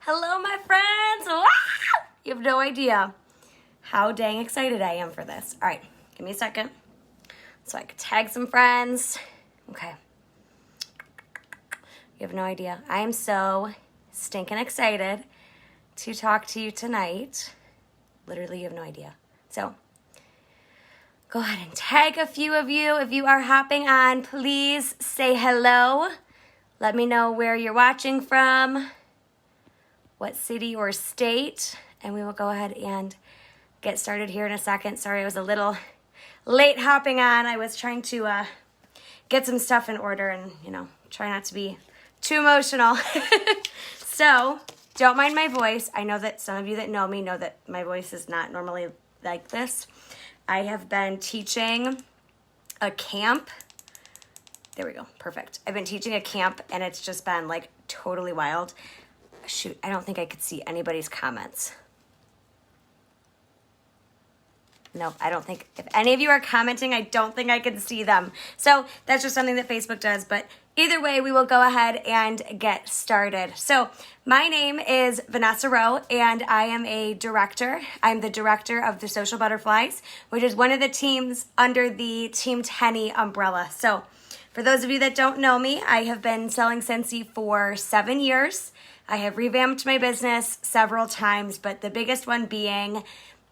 Hello, my friends. Wow! You have no idea how dang excited I am for this. All right, give me a second so I can tag some friends. Okay. You have no idea. I am so stinking excited to talk to you tonight. Literally, you have no idea. So, go ahead and tag a few of you. If you are hopping on, please say hello. Let me know where you're watching from, what city or state, and we will go ahead and get started here in a second. Sorry, I was a little late hopping on. I was trying to get some stuff in order and, try not to be too emotional. So, don't mind my voice. I know that some of you that know me know that my voice is not normally like this. I have been teaching a camp. There we go. Perfect. I've been teaching a camp, and it's just been, totally wild. Shoot, I don't think I could see anybody's comments. No, I don't think, if any of you are commenting, I don't think I can see them. So that's just something that Facebook does. But either way, we will go ahead and get started. So my name is Vanessa Rowe, and I am a director. I'm the director of the Social Butterflies, which is one of the teams under the Team Tenny umbrella. So for those of you that don't know me, I have been selling Scentsy for 7 years. I have revamped my business several times, but the biggest one being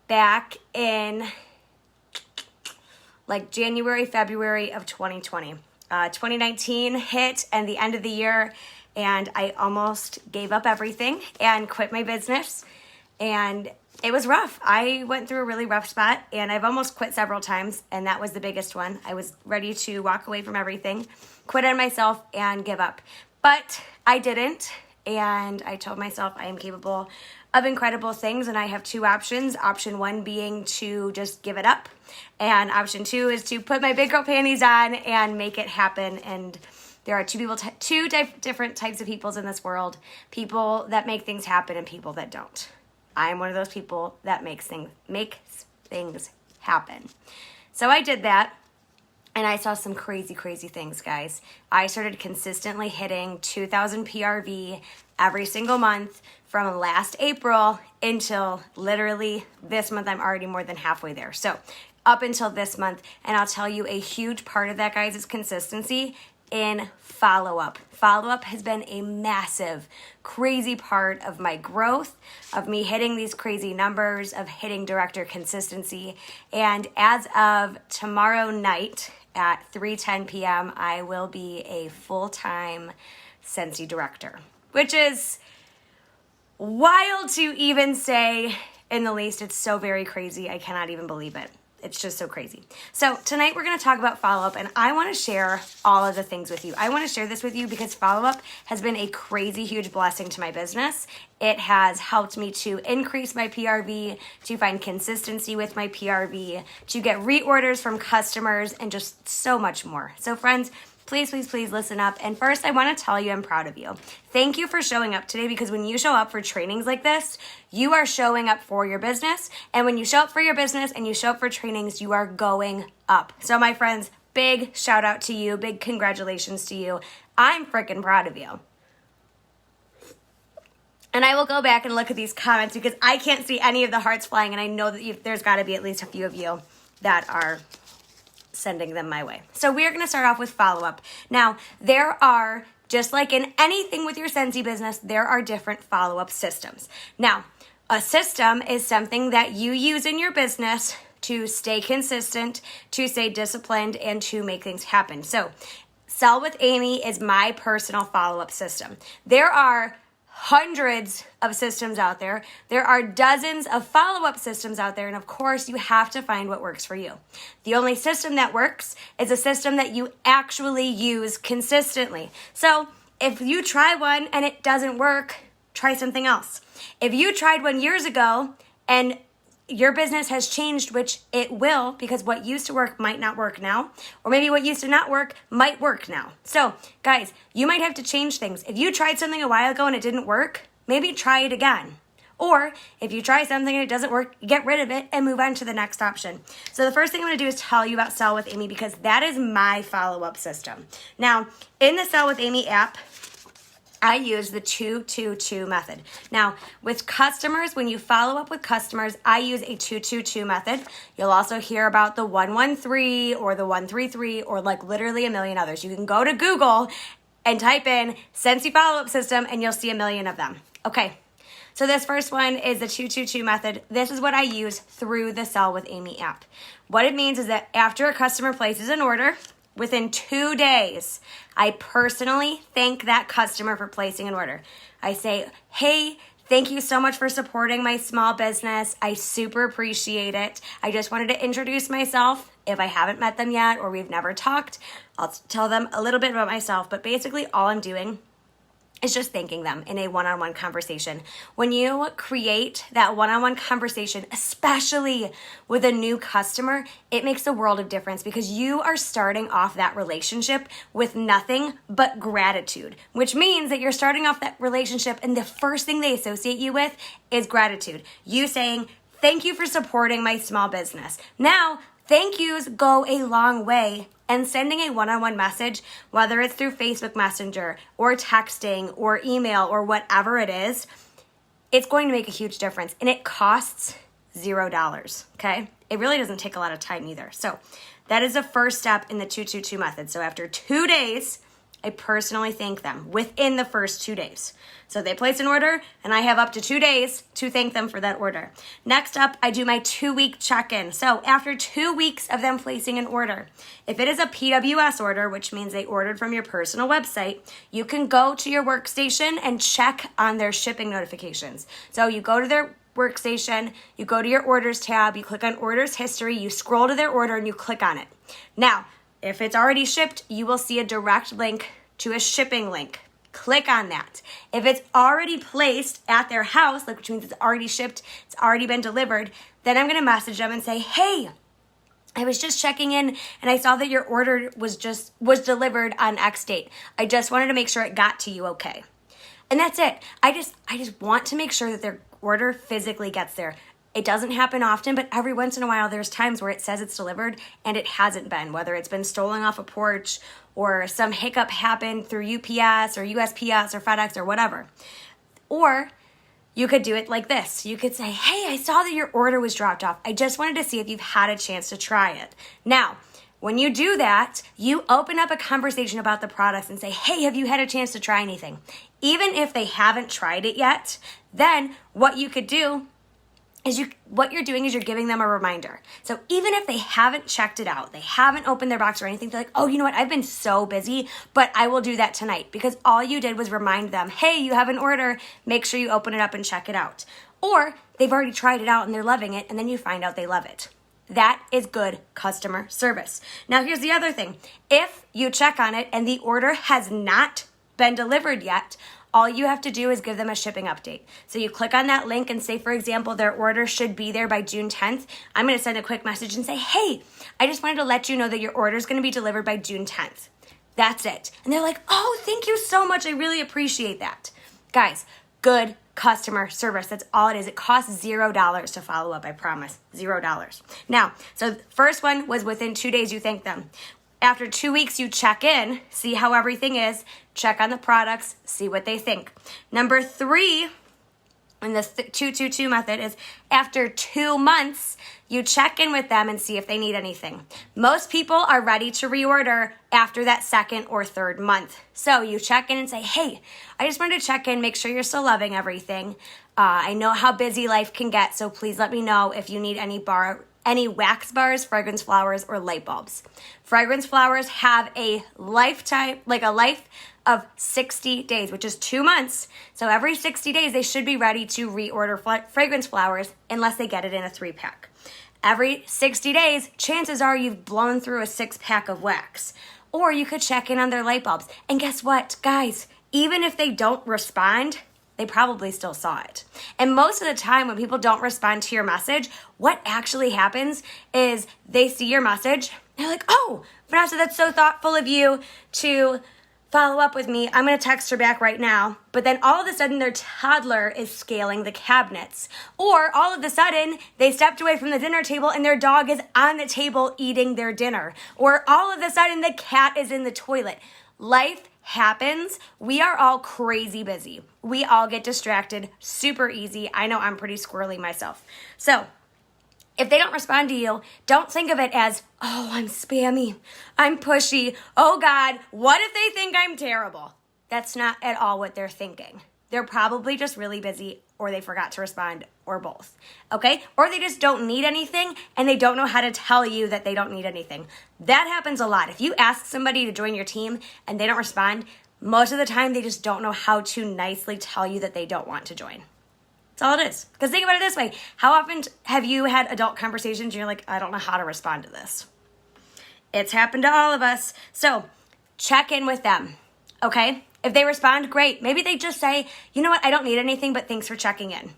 back in January, February of 2020. 2019 hit and the end of the year, and I almost gave up everything and quit my business, and it was rough. I went through a really rough spot, and I've almost quit several times, and that was the biggest one. I was ready to walk away from everything, quit on myself, and give up. But I didn't, and I told myself I am capable of incredible things, and I have two options. Option one being to just give it up, and option two is to put my big girl panties on and make it happen. And there are two different types of peoples in this world: people that make things happen and people that don't. I am one of those people that makes things happen. So I did that, and I saw some crazy, crazy things, guys. I started consistently hitting 2,000 PRV every single month from last April until literally this month. I'm already more than halfway there. So up until this month, and I'll tell you, a huge part of that, guys, is consistency in follow-up. Follow-up has been a massive, crazy part of my growth, of me hitting these crazy numbers, of hitting director consistency. And as of tomorrow night at 3:10 p.m., I will be a full-time Scentsy director, which is wild to even say in the least. It's so very crazy. I cannot even believe it. It's just so crazy. So tonight we're going to talk about follow-up, and I want to share all of the things with you. I want to share this with you because follow-up has been a crazy, huge blessing to my business. It has helped me to increase my PRV, to find consistency with my PRV, to get reorders from customers, and just so much more. So friends, please, please, please listen up. And first, I want to tell you I'm proud of you. Thank you for showing up today, because when you show up for trainings like this, you are showing up for your business. And when you show up for your business and you show up for trainings, you are going up. So my friends, big shout out to you. Big congratulations to you. I'm freaking proud of you. And I will go back and look at these comments because I can't see any of the hearts flying. And I know that there's got to be at least a few of you that are sending them my way. So we are going to start off with follow-up. Now, there are, just like in anything with your Scentsy business, there are different follow-up systems. Now, a system is something that you use in your business to stay consistent, to stay disciplined, and to make things happen. So, Sell with Amy is my personal follow-up system. There are hundreds of systems out there. There are dozens of follow-up systems out there, and of course, you have to find what works for you. The only system that works is a system that you actually use consistently. So if you try one and it doesn't work, try something else. If you tried one years ago and your business has changed, which it will, because what used to work might not work now, or maybe what used to not work might work now. So, guys, you might have to change things. If you tried something a while ago and it didn't work, maybe try it again. Or if you try something and it doesn't work, get rid of it and move on to the next option. So the first thing I'm going to do is tell you about Sell with Amy, because that is my follow-up system. Now, in the Sell with Amy app, I use the 2-2-2 method. Now, with customers, when you follow up with customers, I use a 2-2-2 method. You'll also hear about the 1-1-3 or the 1-3-3 or like literally a million others. You can go to Google and type in Scentsy follow-up system and you'll see a million of them. Okay, so this first one is the 2-2-2 method. This is what I use through the Sell with Amy app. What it means is that after a customer places an order, within 2 days, I personally thank that customer for placing an order. I say, hey, thank you so much for supporting my small business. I super appreciate it. I just wanted to introduce myself. If I haven't met them yet or we've never talked, I'll tell them a little bit about myself. But basically all I'm doing is just thanking them in a one-on-one conversation. When you create that one-on-one conversation, especially with a new customer, it makes a world of difference because you are starting off that relationship with nothing but gratitude, which means that you're starting off that relationship and the first thing they associate you with is gratitude. You saying, thank you for supporting my small business. Now, thank yous go a long way. And sending a one-on-one message, whether it's through Facebook Messenger or texting or email or whatever it is, it's going to make a huge difference. And it costs $0, okay? It really doesn't take a lot of time either. So that is the first step in the 2-2-2 method. So after 2 days, I personally thank them within the first 2 days. So they place an order and I have up to 2 days to thank them for that order. Next up, I do my 2-week check-in. So after 2 weeks of them placing an order, if it is a PWS order, which means they ordered from your personal website, you can go to your workstation and check on their shipping notifications. So you go to their workstation, you go to your orders tab, you click on orders history, you scroll to their order and you click on it. Now, if it's already shipped, you will see a direct link to a shipping link. Click on that. If it's already placed at their house, like which means it's already shipped, it's already been delivered, then I'm going to message them and say, hey, I was just checking in and I saw that your order was delivered on X date. I just wanted to make sure it got to you okay. And that's it. I just want to make sure that their order physically gets there. It doesn't happen often, but every once in a while there's times where it says it's delivered and it hasn't been, whether it's been stolen off a porch or some hiccup happened through UPS or USPS or FedEx or whatever. Or you could do it like this. You could say, hey, I saw that your order was dropped off. I just wanted to see if you've had a chance to try it. Now, when you do that, you open up a conversation about the products and say, hey, have you had a chance to try anything? Even if they haven't tried it yet, then what you could do is what you're doing is you're giving them a reminder. So even if they haven't checked it out, they haven't opened their box or anything, they're like, oh, you know what? I've been so busy, but I will do that tonight because all you did was remind them, hey, you have an order. Make sure you open it up and check it out. Or they've already tried it out and they're loving it, and then you find out they love it. That is good customer service. Now, here's the other thing. If you check on it and the order has not been delivered yet, all you have to do is give them a shipping update. So you click on that link and say, for example, their order should be there by June 10th. I'm going to send a quick message and say, hey, I just wanted to let you know that your order is going to be delivered by June 10th. That's it. And they're like, oh, thank you so much. I really appreciate that. Guys, good customer service. That's all it is. It costs $0 to follow up, I promise. $0. Now, so the first one was within 2 days you thank them. After 2 weeks, you check in, see how everything is, check on the products, see what they think. Number 3 in the 2-2-2 method is after 2 months, you check in with them and see if they need anything. Most people are ready to reorder after that second or third month. So you check in and say, hey, I just wanted to check in, make sure you're still loving everything. I know how busy life can get, so please let me know if you need any wax bars, fragrance flowers, or light bulbs. Fragrance flowers have a lifetime, like a life of 60 days, which is 2 months. So every 60 days, they should be ready to reorder fragrance flowers unless they get it in a 3-pack. Every 60 days, chances are you've blown through a 6-pack of wax. Or you could check in on their light bulbs. And guess what, guys? Even if they don't respond, they probably still saw it. And most of the time when people don't respond to your message, what actually happens is they see your message, they're like, oh, Vanessa, that's so thoughtful of you to follow up with me. I'm going to text her back right now. But then all of a sudden their toddler is scaling the cabinets. Or all of a sudden they stepped away from the dinner table and their dog is on the table eating their dinner. Or all of a sudden the cat is in the toilet. Life happens, we are all crazy busy. We all get distracted super easy. I know I'm pretty squirrely myself. So if they don't respond to you, don't think of it as, oh, I'm spammy, I'm pushy, oh God, what if they think I'm terrible? That's not at all what they're thinking. They're probably just really busy, or they forgot to respond, or both, okay? Or they just don't need anything and they don't know how to tell you that they don't need anything. That happens a lot. If you ask somebody to join your team and they don't respond, most of the time they just don't know how to nicely tell you that they don't want to join. That's all it is. Because think about it this way. How often have you had adult conversations and you're like, I don't know how to respond to this? It's happened to all of us. So check in with them, okay? If they respond, great. Maybe they just say, you know what, I don't need anything, but thanks for checking in.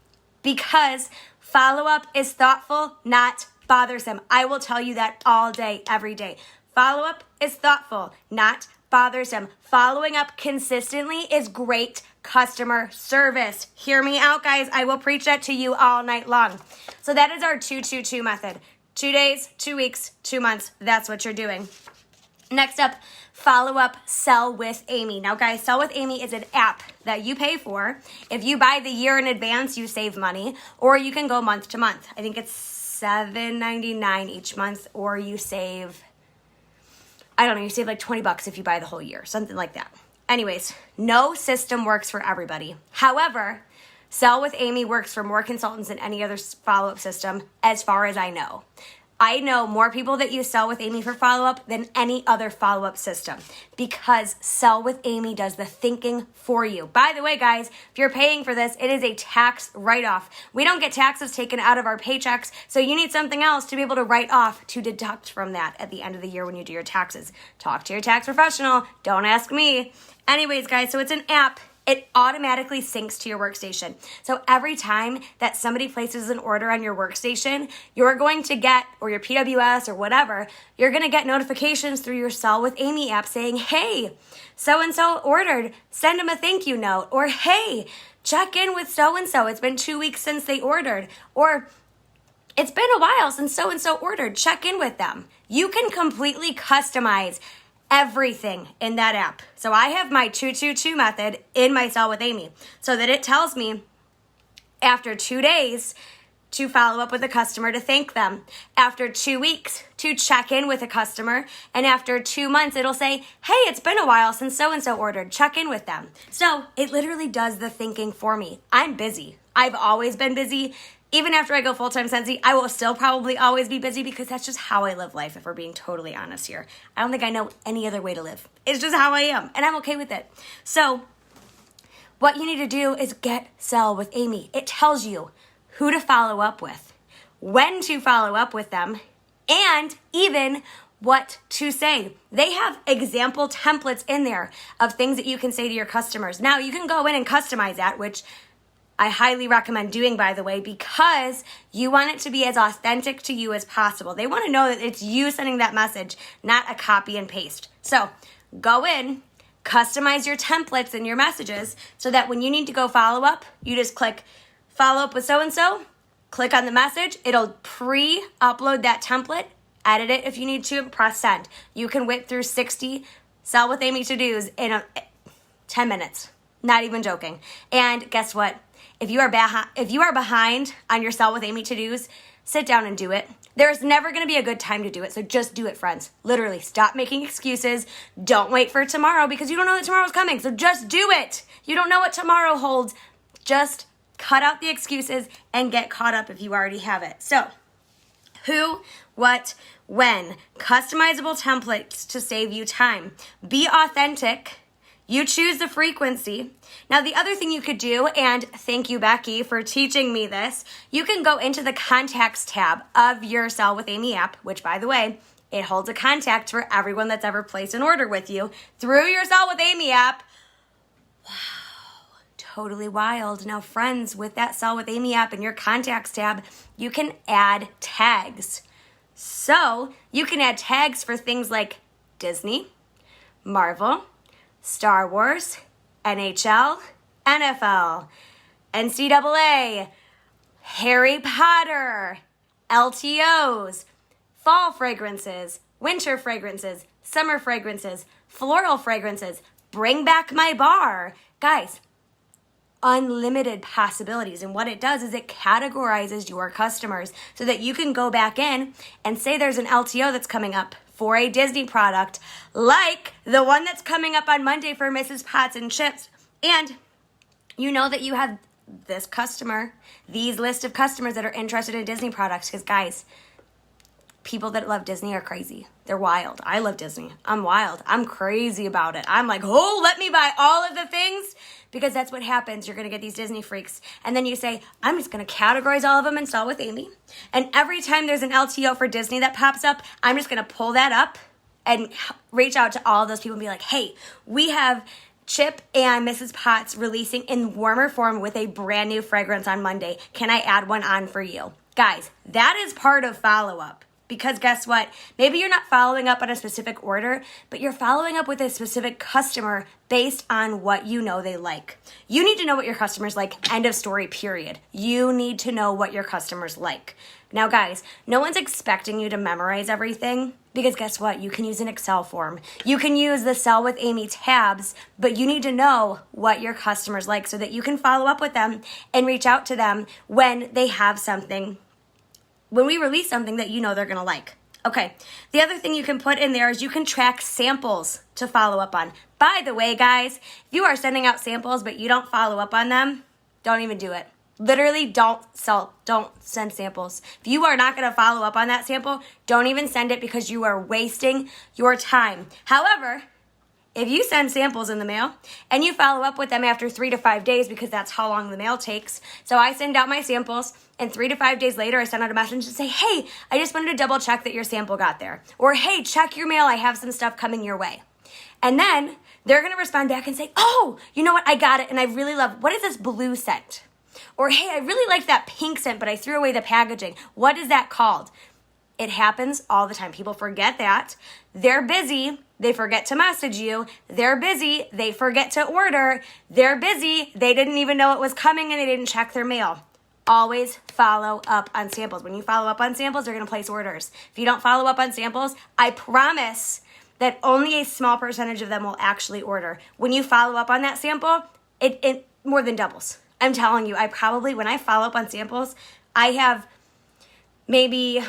Because follow-up is thoughtful, not bothersome. I will tell you that all day, every day. Follow-up is thoughtful, not bothersome. Following up consistently is great customer service. Hear me out, guys. I will preach that to you all night long. So that is our 2-2-2 method. 2 days, 2 weeks, 2 months. That's what you're doing. Next up, follow up, Sell with Amy. Now, guys, Sell with Amy is an app that you pay for. If you buy the year in advance, you save money, or you can go month to month. I think it's $7.99 each month, or you save, I don't know, you save like $20 if you buy the whole year, something like that. Anyways, no system works for everybody. However, Sell with Amy works for more consultants than any other follow-up system, as far as I know. I know more people that use Sell with Amy for follow-up than any other follow-up system, because Sell with Amy does the thinking for you. By the way, guys, if you're paying for this, it is a tax write-off. We don't get taxes taken out of our paychecks, so you need something else to be able to write off to deduct from that at the end of the year when you do your taxes. Talk to your tax professional. Don't ask me. Anyways, guys, so it's an app. It automatically syncs to your workstation. So every time that somebody places an order on your workstation, you're going to get, or your PWS or whatever, you're going to get notifications through your Sell with Amy app saying, hey, so-and-so ordered, send them a thank you note. Or, hey, check in with so-and-so. It's been 2 weeks since they ordered. Or, it's been a while since so-and-so ordered. Check in with them. You can completely customize everything in that app. So I have my 2-2-2 method in my Sell with Amy so that it tells me after 2 days to follow up with a customer to thank them, after 2 weeks to check in with a customer, and after 2 months it'll say, hey, it's been a while since so-and-so ordered, check in with them. So it literally does the thinking for me. I'm busy. I've always been busy. Even after I go full-time Scentsy, I will still probably always be busy because that's just how I live life, if we're being totally honest here. I don't think I know any other way to live. It's just how I am, and I'm okay with it. So what you need to do is get Sell with Amy. It tells you who to follow up with, when to follow up with them, and even what to say. They have example templates in there of things that you can say to your customers. Now, you can go in and customize that, which I highly recommend doing, by the way, because you want it to be as authentic to you as possible. They want to know that it's you sending that message, not a copy and paste. So go in, customize your templates and your messages so that when you need to go follow up, you just click follow up with so-and-so, click on the message. It'll pre-upload that template, edit it if you need to, and press send. You can whip through 60 Sell with Amy to-dos in 10 minutes. Not even joking. And guess what? If you are behind on your Sell with Amy to-dos, sit down and do it. There's never going to be a good time to do it, so just do it, friends. Literally, stop making excuses. Don't wait for tomorrow because you don't know that tomorrow's coming, so just do it. You don't know what tomorrow holds. Just cut out the excuses and get caught up if you already have it. So, who, what, when. Customizable templates to save you time. Be authentic. You choose the frequency. Now, the other thing you could do, and thank you, Becky, for teaching me this, you can go into the contacts tab of your Sell with Amy app, which, by the way, it holds a contact for everyone that's ever placed an order with you through your Sell with Amy app. Wow, totally wild. Now, friends, with that Sell with Amy app in your contacts tab, you can add tags. So, you can add tags for things like Disney, Marvel, Star Wars, NHL, NFL, NCAA, Harry Potter, LTOs, fall fragrances, winter fragrances, summer fragrances, floral fragrances, bring back my bar. Guys, unlimited possibilities. And what it does is it categorizes your customers so that you can go back in and say there's an LTO that's coming up for a Disney product, like the one that's coming up on Monday for Mrs. Potts and Chips. And you know that you have this customer, these list of customers that are interested in Disney products. Because guys, people that love Disney are crazy. They're wild. I love Disney. I'm wild. I'm crazy about it. I'm like, oh, let me buy all of the things, because that's what happens. You're going to get these Disney freaks. And then you say, I'm just going to categorize all of them and Sell with Amy. And every time there's an LTO for Disney that pops up, I'm just going to pull that up and reach out to all of those people and be like, hey, we have Chip and Mrs. Potts releasing in warmer form with a brand new fragrance on Monday. Can I add one on for you? Guys, that is part of follow-up. Because guess what? Maybe you're not following up on a specific order, but you're following up with a specific customer based on what you know they like. You need to know what your customers like. End of story, period. You need to know what your customers like. Now, guys, no one's expecting you to memorize everything, because guess what? You can use an Excel form. You can use the Sell with Amy tabs, but you need to know what your customers like so that you can follow up with them and reach out to them when they have something, when we release something that you know they're going to like. Okay, the other thing you can put in there is you can track samples to follow up on. By the way, guys, if you are sending out samples but you don't follow up on them, don't even do it. Literally don't send samples. If you are not going to follow up on that sample, don't even send it, because you are wasting your time. However, if you send samples in the mail and you follow up with them after 3 to 5 days, because that's how long the mail takes. So I send out my samples, and 3 to 5 days later, I send out a message and say, hey, I just wanted to double check that your sample got there. Or, hey, check your mail. I have some stuff coming your way. And then they're going to respond back and say, oh, you know what? I got it. And I really love, what is this blue scent? Or, hey, I really like that pink scent, but I threw away the packaging. What is that called? It happens all the time. People forget that. They're busy. They forget to message you. They're busy. They forget to order. They're busy. They didn't even know it was coming and they didn't check their mail. Always follow up on samples. When you follow up on samples, they're going to place orders. If you don't follow up on samples, I promise that only a small percentage of them will actually order. When you follow up on that sample, it more than doubles. I'm telling you, when I follow up on samples, I have maybe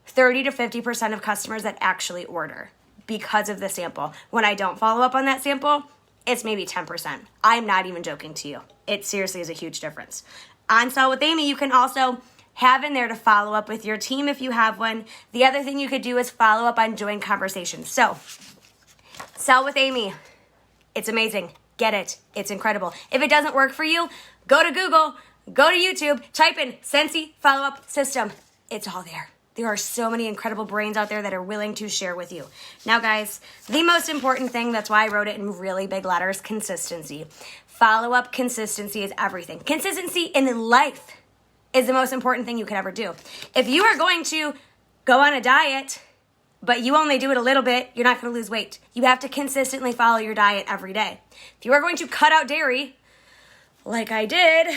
30 to 50% of customers that actually order because of the sample. When I don't follow up on that sample, it's maybe 10%. I'm not even joking to you. It seriously is a huge difference. On Sell with Amy, you can also have in there to follow up with your team if you have one. The other thing you could do is follow up on joint conversations. So, Sell with Amy. It's amazing. Get it. It's incredible. If it doesn't work for you, go to Google, go to YouTube, type in Scentsy follow-up system. It's all there. There are so many incredible brains out there that are willing to share with you. Now, guys, the most important thing, that's why I wrote it in really big letters, consistency. Follow-up consistency is everything. Consistency in life is the most important thing you could ever do. If you are going to go on a diet, but you only do it a little bit, you're not going to lose weight. You have to consistently follow your diet every day. If you are going to cut out dairy, like I did,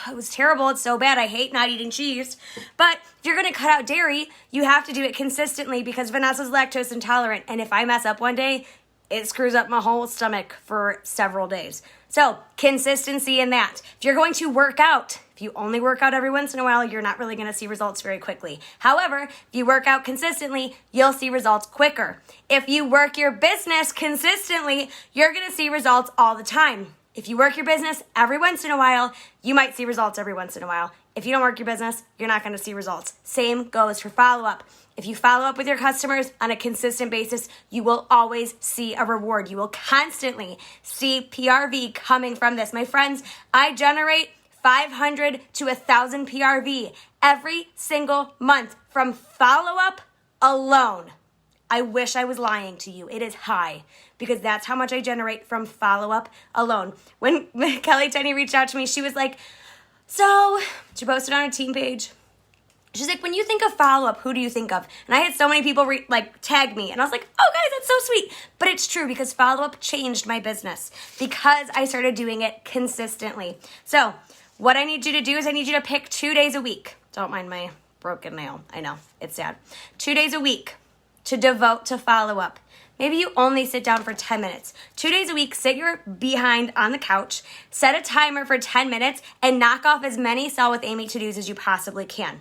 it was terrible. It's so bad. I hate not eating cheese. But if you're going to cut out dairy, you have to do it consistently, because Vanessa's lactose intolerant. And if I mess up one day, it screws up my whole stomach for several days. So consistency in that. If you're going to work out, if you only work out every once in a while, you're not really going to see results very quickly. However, if you work out consistently, you'll see results quicker. If you work your business consistently, you're going to see results all the time. If you work your business every once in a while, you might see results every once in a while. If you don't work your business, you're not going to see results. Same goes for follow-up. If you follow up with your customers on a consistent basis, you will always see a reward. You will constantly see PRV coming from this. My friends, I generate 500 to 1,000 PRV every single month from follow-up alone. I wish I was lying to you. It is high, because that's how much I generate from follow-up alone. When Kelly Tenney reached out to me, she was like, so, she posted on a team page. She's like, when you think of follow-up, who do you think of? And I had so many people tag me. And I was like, oh, guys, that's so sweet. But it's true, because follow-up changed my business because I started doing it consistently. So what I need you to do is I need you to pick 2 days a week. Don't mind my broken nail. I know, it's sad. 2 days a week to devote to follow-up. Maybe you only sit down for 10 minutes. 2 days a week, sit your behind on the couch, set a timer for 10 minutes, and knock off as many Sell with Amy to-dos as you possibly can.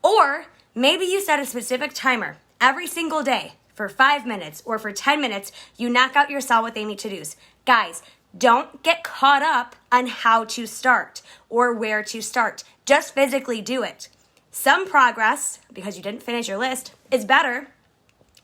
Or maybe you set a specific timer every single day for 5 minutes or for 10 minutes, you knock out your Sell with Amy to-dos. Guys, don't get caught up on how to start or where to start. Just physically do it. Some progress, because you didn't finish your list, is better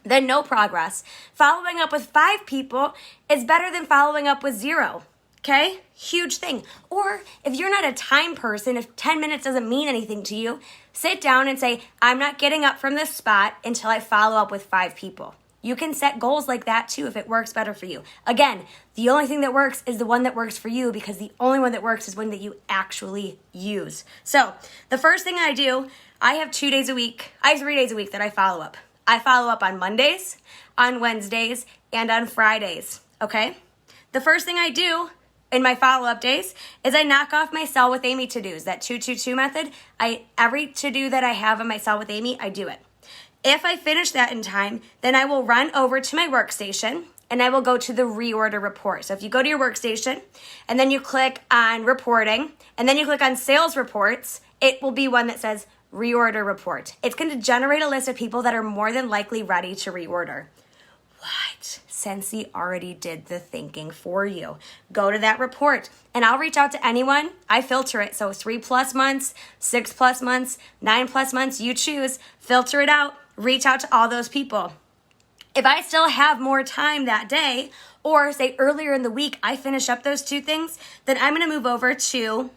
than no progress. Following up with 5 people is better than following up with 0. Okay? Huge thing. Or if you're not a time person, if 10 minutes doesn't mean anything to you, sit down and say, I'm not getting up from this spot until I follow up with 5 people. You can set goals like that too if it works better for you. Again, the only thing that works is the one that works for you, because the only one that works is one that you actually use. So the first thing I do, I have 2 days a week. I have 3 days a week that I follow up. I follow up on Mondays, on Wednesdays, and on Fridays, okay? The first thing I do in my follow-up days is I knock off my Sell with Amy to-dos, that 2-2-2 method. Every to-do that I have on my Sell with Amy, I do it. If I finish that in time, then I will run over to my workstation and I will go to the reorder report. So if you go to your workstation and then you click on reporting and then you click on sales reports, it will be one that says reorder report. It's going to generate a list of people that are more than likely ready to reorder. What? Scentsy already did the thinking for you. Go to that report and I'll reach out to anyone. I filter it. So 3+ months, 6+ months, 9+ months, you choose, filter it out, reach out to all those people. If I still have more time that day, or say earlier in the week, I finish up those 2 things, then I'm going to move over to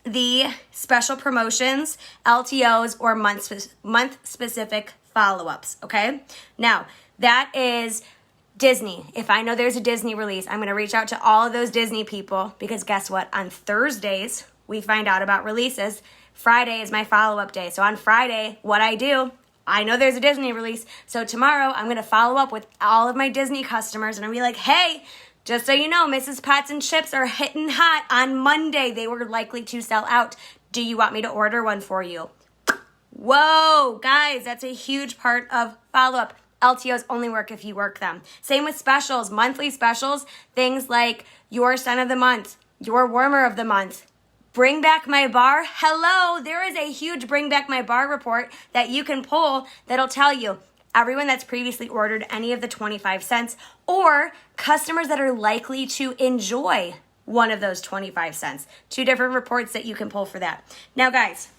the special promotions, LTOs, or month-specific follow-ups, okay? Now, that is Disney. If I know there's a Disney release, I'm going to reach out to all of those Disney people, because guess what? On Thursdays, we find out about releases. Friday is my follow-up day. So on Friday, what I do, I know there's a Disney release, so tomorrow I'm going to follow up with all of my Disney customers, and I'm going to be like, hey, just so you know, Mrs. Potts and Chips are hitting hot on Monday. They were likely to sell out. Do you want me to order one for you? Whoa, guys, that's a huge part of follow-up. LTOs only work if you work them. Same with specials, monthly specials, things like your Scent of the Month, your Warmer of the Month, Bring Back My Bar. Hello, there is a huge Bring Back My Bar report that you can pull that'll tell you everyone that's previously ordered any of the 25 cents or customers that are likely to enjoy one of those 25 cents. 2 different reports that you can pull for that. Now, guys,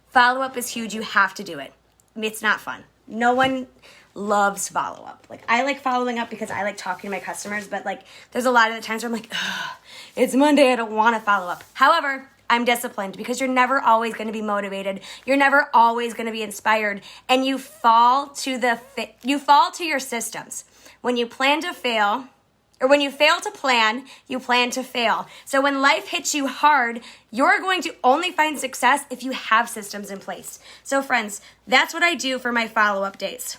follow-up is huge. You have to do it. It's not fun. No one loves follow-up. Like, I like following up because I like talking to my customers, but like, there's a lot of the times where I'm like, ugh, it's Monday, I don't want to follow up. However, I'm disciplined because you're never always going to be motivated. You're never always going to be inspired, and you fall to your systems. When you plan to fail, or when you fail to plan, you plan to fail. So when life hits you hard, you're going to only find success if you have systems in place. So friends, that's what I do for my follow-up days.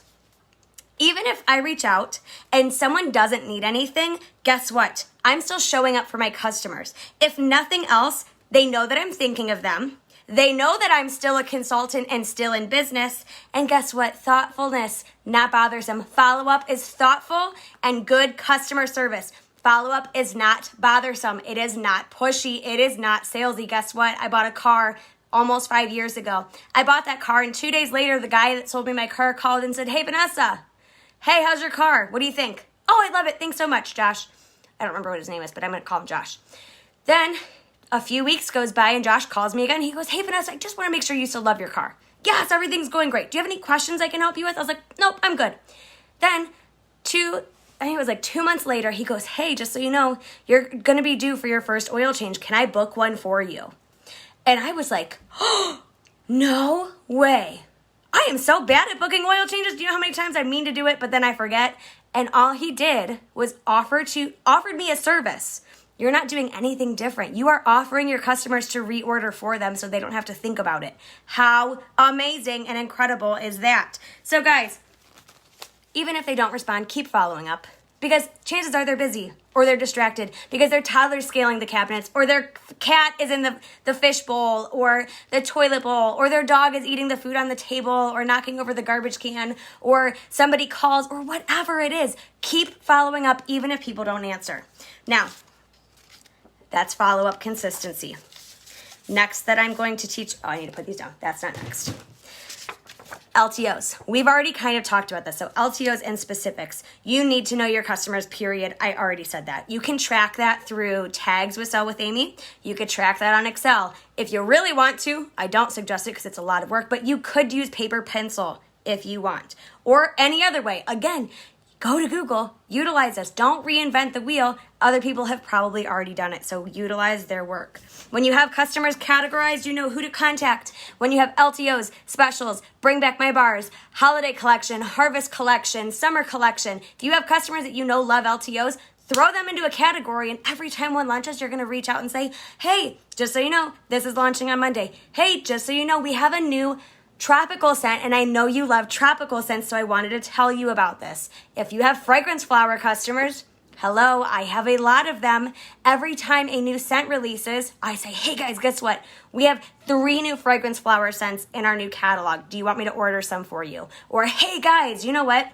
Even if I reach out and someone doesn't need anything, guess what? I'm still showing up for my customers. If nothing else, they know that I'm thinking of them. They know that I'm still a consultant and still in business. And guess what? Thoughtfulness, not bothersome. Follow-up is thoughtful and good customer service. Follow-up is not bothersome. It is not pushy. It is not salesy. Guess what? I bought a car almost 5 years ago. I bought that car, and 2 days later, the guy that sold me my car called and said, hey, Vanessa. Hey, how's your car? What do you think? Oh, I love it. Thanks so much, Josh. I don't remember what his name is, but I'm going to call him Josh. Then a few weeks goes by and Josh calls me again. He goes, hey, Vanessa, I just want to make sure you still love your car. Yes, everything's going great. Do you have any questions I can help you with? I was like, nope, I'm good. Then I think it was like 2 months later, he goes, hey, just so you know, you're going to be due for your first oil change. Can I book one for you? And I was like, oh, no way. I am so bad at booking oil changes. Do you know how many times I mean to do it, but then I forget? And all he did was offered me a service. You're not doing anything different. You are offering your customers to reorder for them so they don't have to think about it. How amazing and incredible is that? So guys, even if they don't respond, keep following up. because chances are they're busy or they're distracted because their toddler's scaling the cabinets or their cat is in the fish bowl or the toilet bowl or their dog is eating the food on the table or knocking over the garbage can or somebody calls or whatever it is. Keep following up even if people don't answer. Now, that's follow-up consistency. Next that I'm going to teach, I need to put these down. That's not next. LTOs. We've already kind of talked about this. So LTOs and specifics. You need to know your customers, period. I already said that. You can track that through tags with Sell with Amy. You could track that on Excel. If you really want to, I don't suggest it because it's a lot of work, but you could use paper pencil if you want. Or any other way. Again, go to Google, utilize this. Don't reinvent the wheel. Other people have probably already done it, so utilize their work. When you have customers categorized, you know who to contact. When you have LTOs, specials, bring back my bars, holiday collection, harvest collection, summer collection. If you have customers that you know love LTOs, throw them into a category, and every time one launches, you're going to reach out and say, hey, just so you know, this is launching on Monday. Hey, just so you know, we have a new tropical scent, and I know you love tropical scents, so I wanted to tell you about this. If you have fragrance flower customers, hello, I have a lot of them. Every time a new scent releases, I say, hey guys, guess what? We have 3 new fragrance flower scents in our new catalog. Do you want me to order some for you? Or, hey guys, you know what?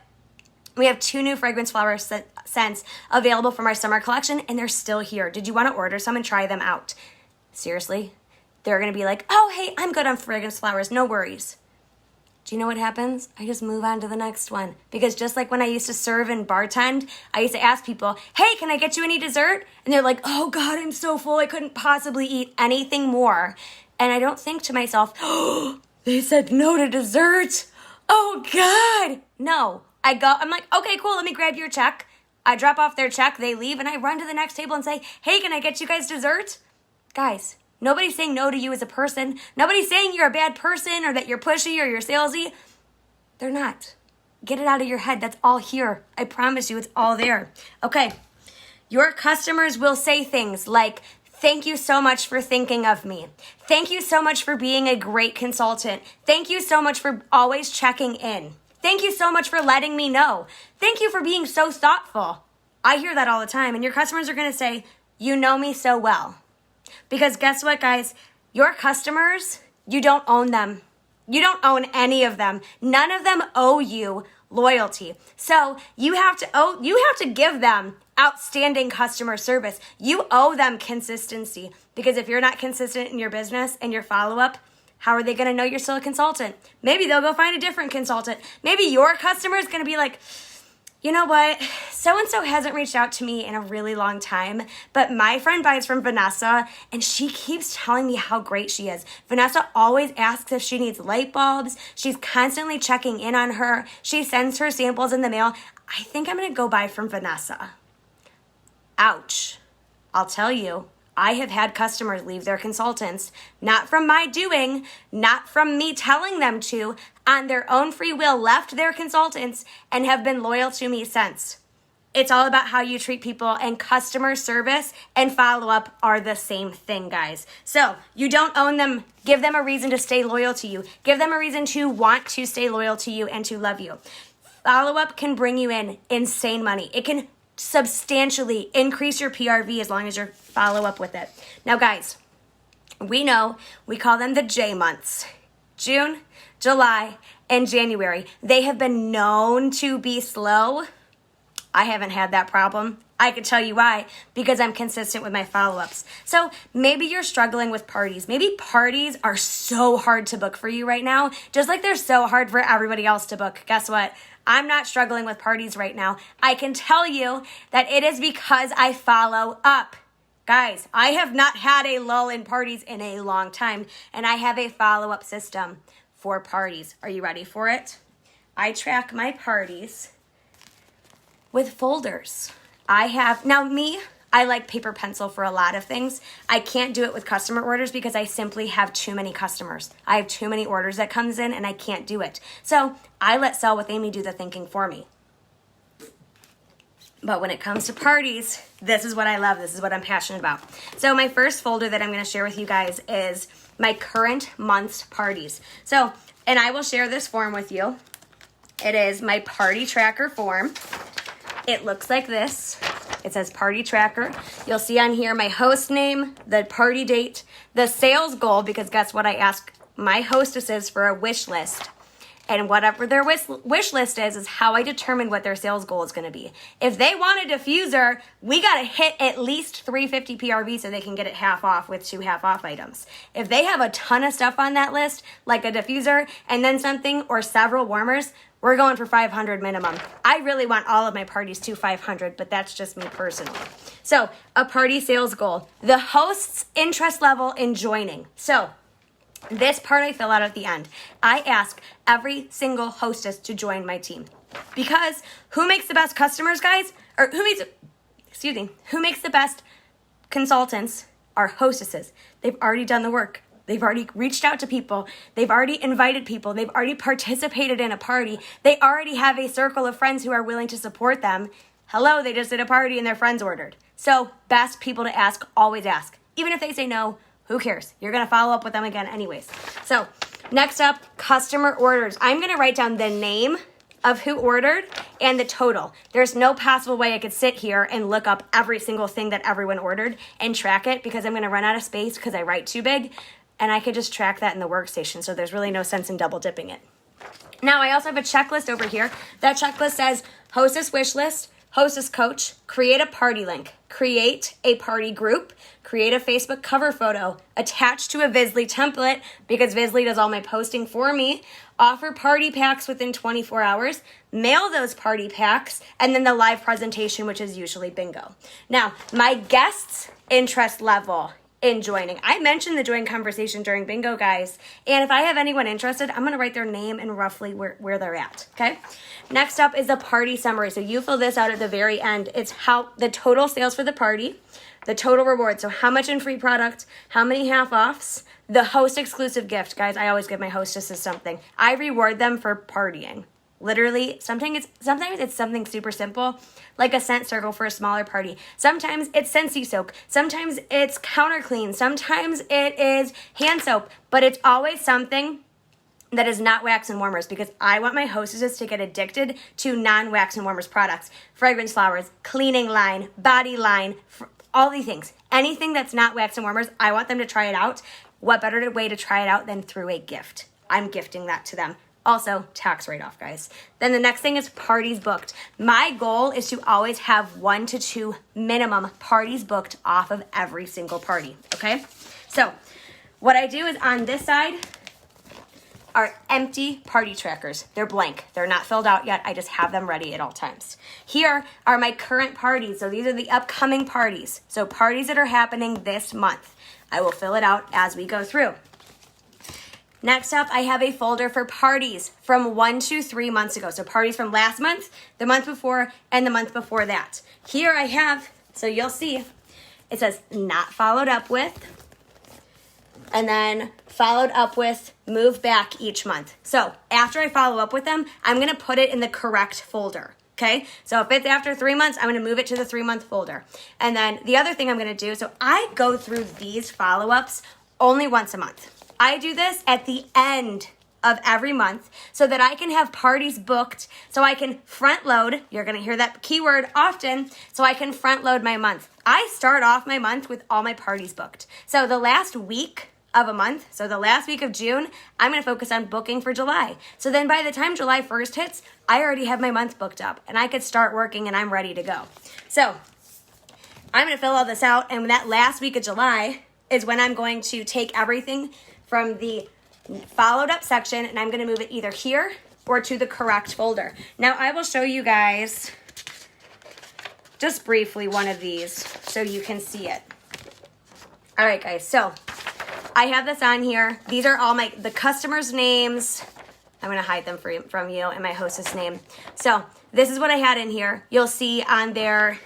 We have 2 new fragrance flower scents available from our summer collection, and they're still here. Did you want to order some and try them out? Seriously? They're going to be like, oh, hey, I'm good on fragrance flowers. No worries. Do you know what happens? I just move on to the next one. Because just like when I used to serve and bartend, I used to ask people, hey, can I get you any dessert? And they're like, oh, God, I'm so full. I couldn't possibly eat anything more. And I don't think to myself, oh, they said no to dessert. Oh, God. No. I'm like, okay, cool. Let me grab your check. I drop off their check. They leave. And I run to the next table and say, hey, can I get you guys dessert? Guys. Nobody's saying no to you as a person. Nobody's saying you're a bad person or that you're pushy or you're salesy. They're not. Get it out of your head. That's all here. I promise you, it's all there. Okay. Your customers will say things like, thank you so much for thinking of me. Thank you so much for being a great consultant. Thank you so much for always checking in. Thank you so much for letting me know. Thank you for being so thoughtful. I hear that all the time. And your customers are going to say, you know me so well. Because guess what, guys? Your customers, you don't own them. You don't own any of them. None of them owe you loyalty. So you have to give them outstanding customer service. You owe them consistency. Because if you're not consistent in your business and your follow-up, how are they going to know you're still a consultant? Maybe they'll go find a different consultant. Maybe your customer is going to be like, you know what? So-and-so hasn't reached out to me in a really long time, but my friend buys from Vanessa, and she keeps telling me how great she is. Vanessa always asks if she needs light bulbs. She's constantly checking in on her. She sends her samples in the mail. I think I'm going to go buy from Vanessa. Ouch. I'll tell you, I have had customers leave their consultants, not from my doing, not from me telling them to, on their own free will, left their consultants and have been loyal to me since. It's all about how you treat people, and customer service and follow-up are the same thing, guys. So you don't own them. Give them a reason to stay loyal to you. Give them a reason to want to stay loyal to you and to love you. Follow-up can bring you in insane money. It can substantially increase your PRV as long as you follow up with it. Now, guys, we call them the J months. June, July, and January. They have been known to be slow. I haven't had that problem. I could tell you why, because I'm consistent with my follow-ups. So maybe you're struggling with parties. Maybe parties are so hard to book for you right now, just like they're so hard for everybody else to book. Guess what? I'm not struggling with parties right now. I can tell you that it is because I follow up. Guys, I have not had a lull in parties in a long time, and I have a follow-up system for parties. Are you ready for it? I track my parties with folders. I like paper pencil for a lot of things. I can't do it with customer orders because I simply have too many customers. I have too many orders that comes in and I can't do it. So I let Sell with Amy do the thinking for me. But when it comes to parties, this is what I love. This is what I'm passionate about. So my first folder that I'm going to share with you guys is my current month's parties. So, and I will share this form with you. It is my party tracker form. It looks like this. It says party tracker. You'll see on here my host name, the party date, the sales goal, because guess what? I ask my hostesses for a wish list. And whatever their wish list is how I determine what their sales goal is going to be. If they want a diffuser, we got to hit at least 350 PRV so they can get it half off with 2 half off items. If they have a ton of stuff on that list, like a diffuser and then something or several warmers, we're going for 500 minimum. I really want all of my parties to 500, but that's just me personally. So a party sales goal, the host's interest level in joining. So this part I fill out at the end. I ask every single hostess to join my team. Because who makes the best customers, guys? Or who makes the best consultants are hostesses. They've already done the work. They've already reached out to people. They've already invited people. They've already participated in a party. They already have a circle of friends who are willing to support them. Hello, they just did a party and their friends ordered. So best people to ask, always ask. Even if they say no, who cares? You're going to follow up with them again anyways. So next up, customer orders. I'm going to write down the name of who ordered and the total. There's no possible way I could sit here and look up every single thing that everyone ordered and track it because I'm going to run out of space because I write too big. And I could just track that in the workstation. So there's really no sense in double dipping it. Now I also have a checklist over here. That checklist says hostess wish list, hostess coach, create a party link, create a party group, create a Facebook cover photo, attach to a Visly template because Visly does all my posting for me, offer party packs within 24 hours, mail those party packs, and then the live presentation, which is usually bingo. Now, my guests' interest level in joining. I mentioned the join conversation during bingo, guys. And if I have anyone interested, I'm going to write their name and roughly where they're at. Okay. Next up is the party summary. So you fill this out at the very end. It's how the total sales for the party, the total reward. So how much in free product, how many half offs, the host exclusive gift. Guys, I always give my hostesses something. I reward them for partying. Literally, sometimes it's something super simple, like a scent circle for a smaller party. Sometimes it's Scentsy soak. Sometimes it's counter clean. Sometimes it is hand soap. But it's always something that is not wax and warmers because I want my hostesses to get addicted to non-wax and warmers products. Fragrance flowers, cleaning line, body line, all these things. Anything that's not wax and warmers, I want them to try it out. What better way to try it out than through a gift? I'm gifting that to them. Also, tax write-off, guys. Then the next thing is parties booked. My goal is to always have 1 to 2 minimum parties booked off of every single party, okay? So what I do is on this side are empty party trackers. They're blank. They're not filled out yet. I just have them ready at all times. Here are my current parties. So these are the upcoming parties. So parties that are happening this month. I will fill it out as we go through. Next up, I have a folder for parties from 1 to 3 months ago. So parties from last month, the month before, and the month before that. Here I have, so you'll see, it says not followed up with, and then followed up with, move back each month. So after I follow up with them, I'm going to put it in the correct folder. Okay, so if it's after 3 months, I'm going to move it to the 3-month folder. And then the other thing I'm going to do, so I go through these follow-ups only once a month. I do this at the end of every month so that I can have parties booked, so I can front load. You're going to hear that keyword often, so I can front load my month. I start off my month with all my parties booked. So the last week of a month, so the last week of June, I'm going to focus on booking for July. So then by the time July 1st hits, I already have my month booked up and I could start working and I'm ready to go. So I'm going to fill all this out, and that last week of July is when I'm going to take everything from the followed up section and I'm going to move it either here or to the correct folder. Now I will show you guys just briefly one of these so you can see it. All right, guys, so I have this on here. These are all the customers' names. I'm going to hide them from you and my hostess name. So this is what I had in here. You'll see on there,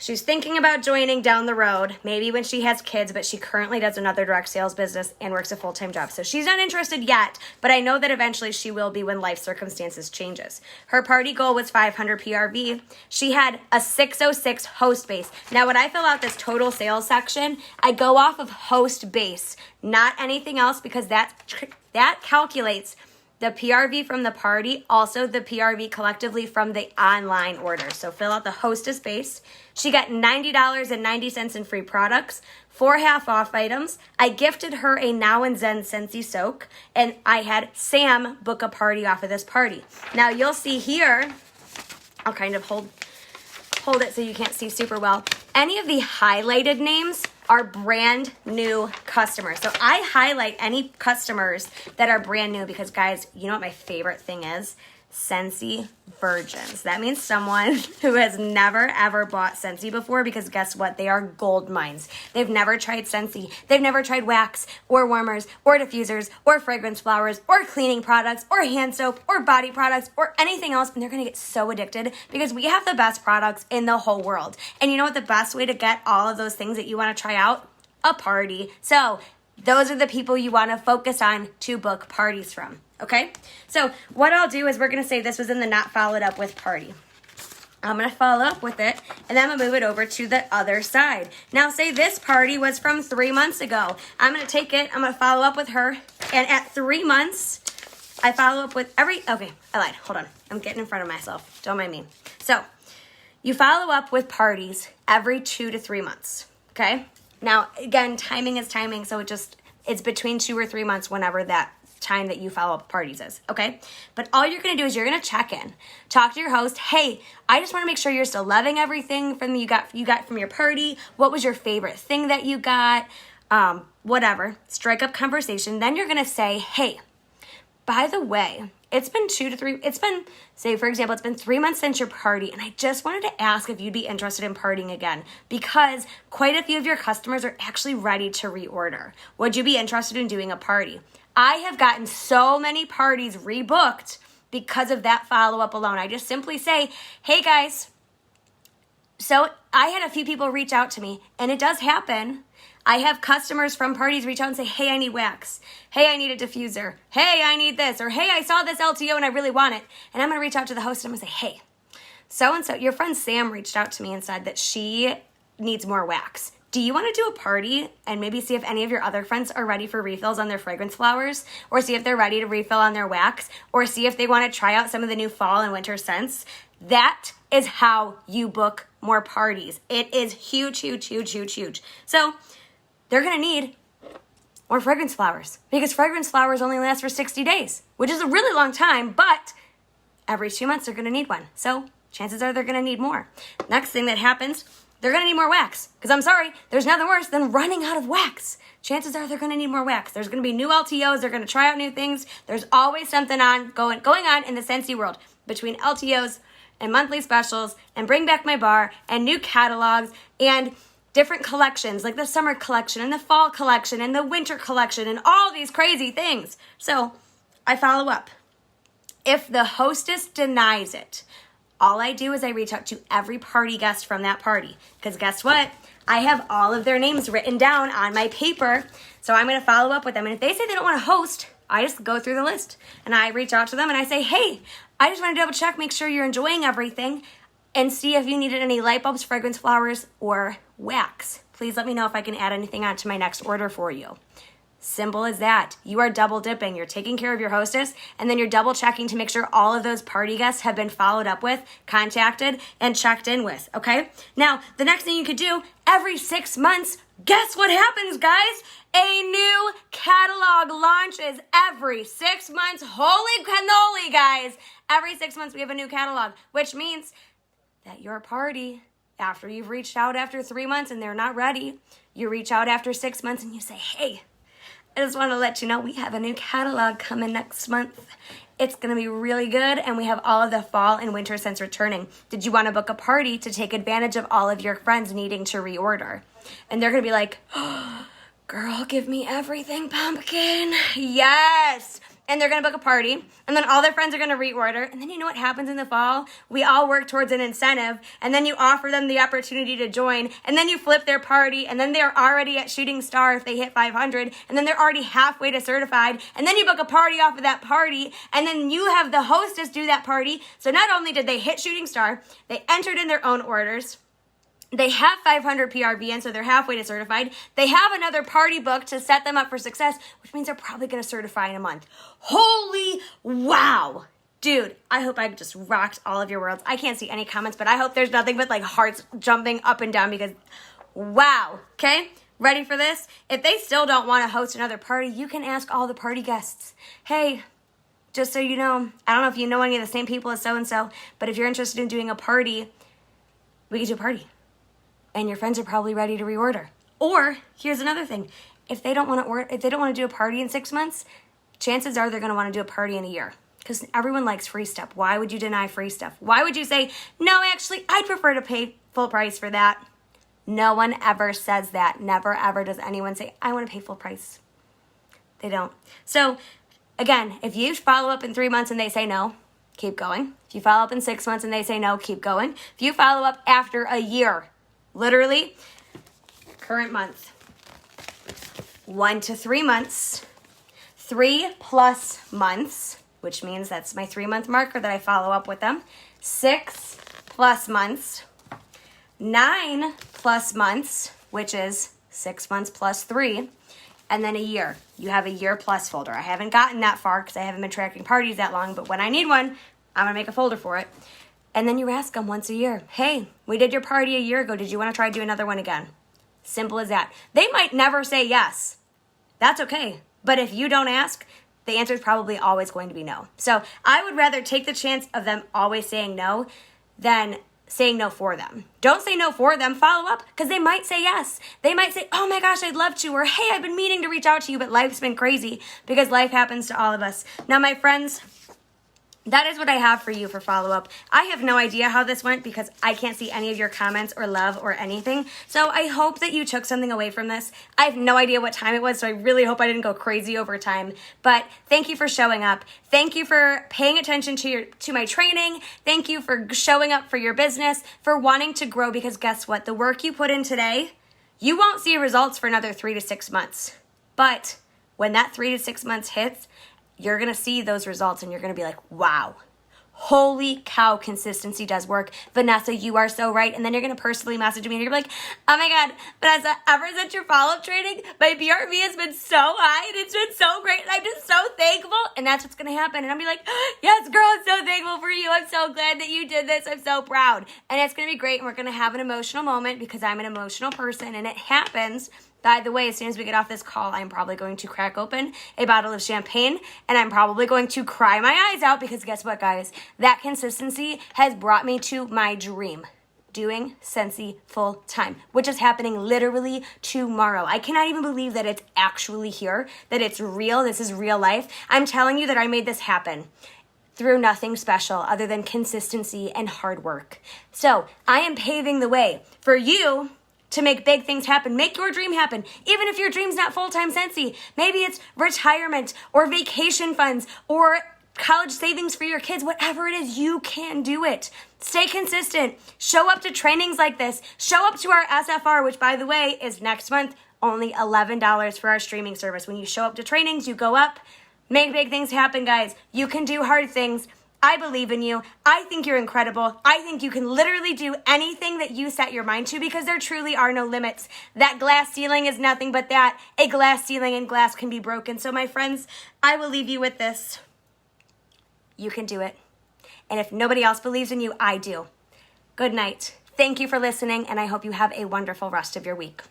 she's thinking about joining down the road, maybe when she has kids, but she currently does another direct sales business and works a full-time job. So she's not interested yet, but I know that eventually she will be when life circumstances changes. Her party goal was 500 PRV. She had a 606 host base. Now, when I fill out this total sales section, I go off of host base, not anything else, because that calculates the PRV from the party, also the PRV collectively from the online order. So fill out the hostess base. She got $90.90 in free products, 4 half-off items. I gifted her a Now and Zen Scentsy soak, and I had Sam book a party off of this party. Now you'll see here, I'll kind of hold it so you can't see super well. Any of the highlighted names are brand new customers. So I highlight any customers that are brand new because, guys, you know what my favorite thing is? Scentsy virgins. That means someone who has never ever bought Scentsy before, because guess what? They are gold mines. They've never tried Scentsy. They've never tried wax or warmers or diffusers or fragrance flowers or cleaning products or hand soap or body products or anything else, and they're going to get so addicted because we have the best products in the whole world. And you know what the best way to get all of those things that you want to try out? A party. So those are the people you want to focus on to book parties from. Okay, so what I'll do is we're going to say this was in the not followed up with party. I'm going to follow up with it, and then I'm going to move it over to the other side. Now, say this party was from 3 months ago. I'm going to take it, I'm going to follow up with her, and at 3 months, I follow up with okay, I lied. Hold on. I'm getting in front of myself. Don't mind me. So, you follow up with parties every 2 to 3 months, okay? Now, again, timing is timing, so it's between 2 or 3 months whenever that time that you follow up parties is, okay? But all you're going to do is you're going to check in. Talk to your host. Hey, I just want to make sure you're still loving everything from you got from your party. What was your favorite thing that you got? Whatever. Strike up conversation. Then you're going to say, hey, by the way, it's been 3 months since your party, and I just wanted to ask if you'd be interested in partying again, because quite a few of your customers are actually ready to reorder. Would you be interested in doing a party? I have gotten so many parties rebooked because of that follow-up alone. I just simply say, hey guys, so I had a few people reach out to me, and it does happen. I have customers from parties reach out and say, hey, I need wax. Hey, I need a diffuser. Hey, I need this. Or hey, I saw this LTO and I really want it. And I'm going to reach out to the host and I'm going to say, hey, so-and-so, your friend Sam reached out to me and said that she needs more wax. Do you want to do a party and maybe see if any of your other friends are ready for refills on their fragrance flowers, or see if they're ready to refill on their wax, or see if they want to try out some of the new fall and winter scents? That is how you book more parties. It is huge, huge, huge, huge, huge. So they're going to need more fragrance flowers, because fragrance flowers only last for 60 days, which is a really long time, but every 2 months they're going to need one. So chances are they're going to need more. Next thing that happens, they're going to need more wax, because I'm sorry, there's nothing worse than running out of wax. Chances are they're going to need more wax. There's going to be new LTOs. They're going to try out new things. There's always something going on in the Scentsy world between LTOs and monthly specials and Bring Back My Bar and new catalogs and different collections, like the summer collection and the fall collection and the winter collection and all these crazy things. So I follow up. If the hostess denies it, all I do is I reach out to every party guest from that party, because guess what? I have all of their names written down on my paper, so I'm going to follow up with them. And if they say they don't want to host, I just go through the list and I reach out to them and I say, hey, I just want to double check, make sure you're enjoying everything, and see if you needed any light bulbs, fragrance flowers, or wax. Please let me know if I can add anything on to my next order for you. Simple as that. You are double dipping. You're taking care of your hostess, and then you're double checking to make sure all of those party guests have been followed up with, contacted, and checked in with, okay? Now, the next thing you could do, every 6 months, guess what happens, guys? A new catalog launches every 6 months. Holy cannoli, guys. Every 6 months we have a new catalog, which means that your party, after you've reached out after 3 months and they're not ready, you reach out after 6 months and you say, hey, I just want to let you know we have a new catalog coming next month. It's going to be really good, and we have all of the fall and winter scents returning. Did you want to book a party to take advantage of all of your friends needing to reorder? And they're going to be like, oh, girl, give me everything, pumpkin. Yes. And they're going to book a party, and then all their friends are going to reorder. And then you know what happens in the fall? We all work towards an incentive, and then you offer them the opportunity to join, and then you flip their party, and then they're already at Shooting Star if they hit 500, and then they're already halfway to certified, and then you book a party off of that party, and then you have the hostess do that party. So not only did they hit Shooting Star, they entered in their own orders, They have 500 PRVN, so they're halfway to certified. They have another party booked to set them up for success, which means they're probably going to certify in a month. Holy wow. Dude, I hope I just rocked all of your worlds. I can't see any comments, but I hope there's nothing but like hearts jumping up and down because wow. Okay? Ready for this? If they still don't want to host another party, you can ask all the party guests. Hey, just so you know, I don't know if you know any of the same people as so-and-so, but if you're interested in doing a party, we could do a party. And your friends are probably ready to reorder. Or here's another thing: if they don't want to do a party in 6 months, chances are they're going to want to do a party in a year because everyone likes free stuff. Why would you deny free stuff? Why would you say no? Actually, I'd prefer to pay full price for that. No one ever says that. Never ever does anyone say I want to pay full price. They don't. So again, if you follow up in 3 months and they say no, keep going. If you follow up in 6 months and they say no, keep going. If you follow up after a year, literally, current month, 1 to 3 months, 3+ months, which means that's my 3-month marker that I follow up with them, 6+ months, 9+ months, which is 6 months plus 3, and then a year. You have a year plus folder. I haven't gotten that far because I haven't been tracking parties that long, but when I need one, I'm going to make a folder for it. And then you ask them once a year, hey, we did your party a year ago. Did you want to try to do another one again? Simple as that. They might never say yes. That's okay. But if you don't ask, the answer is probably always going to be no. So I would rather take the chance of them always saying no than saying no for them. Don't say no for them. Follow up because they might say yes. They might say, oh my gosh, I'd love to. Or hey, I've been meaning to reach out to you, but life's been crazy because life happens to all of us. Now, my friends, that is what I have for you for follow-up. I have no idea how this went because I can't see any of your comments or love or anything. So I hope that you took something away from this. I have no idea what time it was, so I really hope I didn't go crazy over time. But thank you for showing up. Thank you for paying attention to my training. Thank you for showing up for your business, for wanting to grow, because guess what? The work you put in today, you won't see results for another 3 to 6 months. But when that 3 to 6 months hits, you're going to see those results and you're going to be like, wow, holy cow, consistency does work. Vanessa, you are so right. And then you're going to personally message me and you're going to be like, oh my God, Vanessa, ever since your follow-up training, my BRV has been so high and it's been so great and I'm just so thankful. And that's what's going to happen. And I'll be like, yes, girl, I'm so thankful for you. I'm so glad that you did this. I'm so proud. And it's going to be great. And we're going to have an emotional moment because I'm an emotional person and it happens. By the way, as soon as we get off this call, I'm probably going to crack open a bottle of champagne and I'm probably going to cry my eyes out because guess what, guys? That consistency has brought me to my dream, doing Scentsy full time, which is happening literally tomorrow. I cannot even believe that it's actually here, that it's real. This is real life. I'm telling you that I made this happen through nothing special other than consistency and hard work. So I am paving the way for you to make big things happen. Make your dream happen. Even if your dream's not full-time Scentsy. Maybe it's retirement or vacation funds or college savings for your kids. Whatever it is, you can do it. Stay consistent. Show up to trainings like this. Show up to our SFR, which by the way is next month, only $11 for our streaming service. When you show up to trainings, you go up. Make big things happen, guys. You can do hard things. I believe in you. I think you're incredible. I think you can literally do anything that you set your mind to because there truly are no limits. That glass ceiling is nothing but that. A glass ceiling and glass can be broken. So my friends, I will leave you with this. You can do it. And if nobody else believes in you, I do. Good night. Thank you for listening, and I hope you have a wonderful rest of your week.